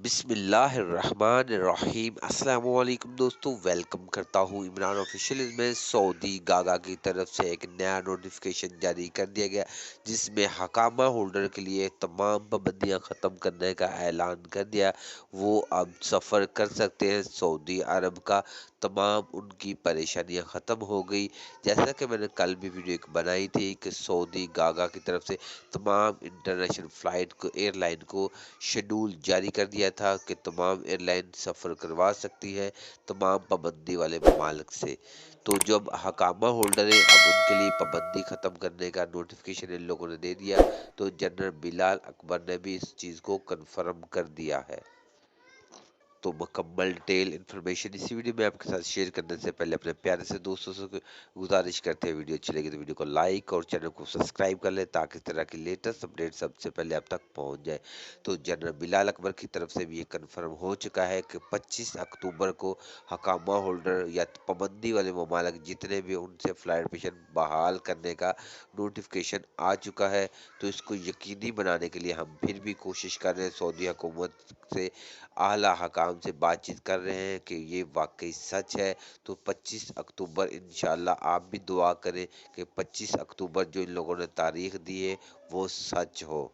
بسم اللہ الرحمن الرحیم۔ السلام علیکم دوستو، ویلکم کرتا ہوں عمران آفیشیل میں۔ سعودی گاگا کی طرف سے ایک نیا نوٹیفیکیشن جاری کر دیا گیا، جس میں حکامہ ہولڈر کے لیے تمام پابندیاں ختم کرنے کا اعلان کر دیا۔ وہ اب سفر کر سکتے ہیں سعودی عرب کا، تمام ان کی پریشانیاں ختم ہو گئی۔ جیسا کہ میں نے کل بھی ویڈیو ایک بنائی تھی کہ سعودی گاگا کی طرف سے تمام انٹرنیشنل فلائٹ کو، ایئر لائن کو شیڈول جاری کر دیا تھا کہ تمام ایئر لائن سفر کروا سکتی ہے تمام پابندی والے ممالک سے۔ تو جو اب حکامہ ہولڈر ہیں، اب ان کے لیے پابندی ختم کرنے کا نوٹیفیکیشن ان لوگوں نے دے دیا۔ تو جنرل بلال اکبر نے بھی اس چیز کو کنفرم کر دیا ہے۔ تو مکمل ڈیٹیل انفارمیشن اسی ویڈیو میں آپ کے ساتھ شیئر کرنے سے پہلے اپنے پیارے سے دوستوں سے گزارش کرتے ہیں، ویڈیو اچھی لگے تو ویڈیو کو لائک اور چینل کو سبسکرائب کر لیں تاکہ اس طرح کی لیٹسٹ اپڈیٹ سب سے پہلے آپ تک پہنچ جائے۔ تو جنرل بلال اکبر کی طرف سے بھی یہ کنفرم ہو چکا ہے کہ 25 اکتوبر کو حکامہ ہولڈر یا پابندی والے ممالک جتنے بھی، ان سے فلائٹ مشن بحال کرنے کا نوٹیفیکیشن آ چکا ہے۔ تو اس کو یقینی بنانے کے لیے ہم پھر بھی کوشش کر رہے ہیں، سعودی حکومت سے اعلیٰ حکام سے بات چیت کر رہے ہیں کہ یہ واقعی سچ ہے۔ تو 25 اکتوبر انشاءاللہ آپ بھی دعا کریں کہ 25 اکتوبر جو ان لوگوں نے تاریخ دی ہے وہ سچ ہو۔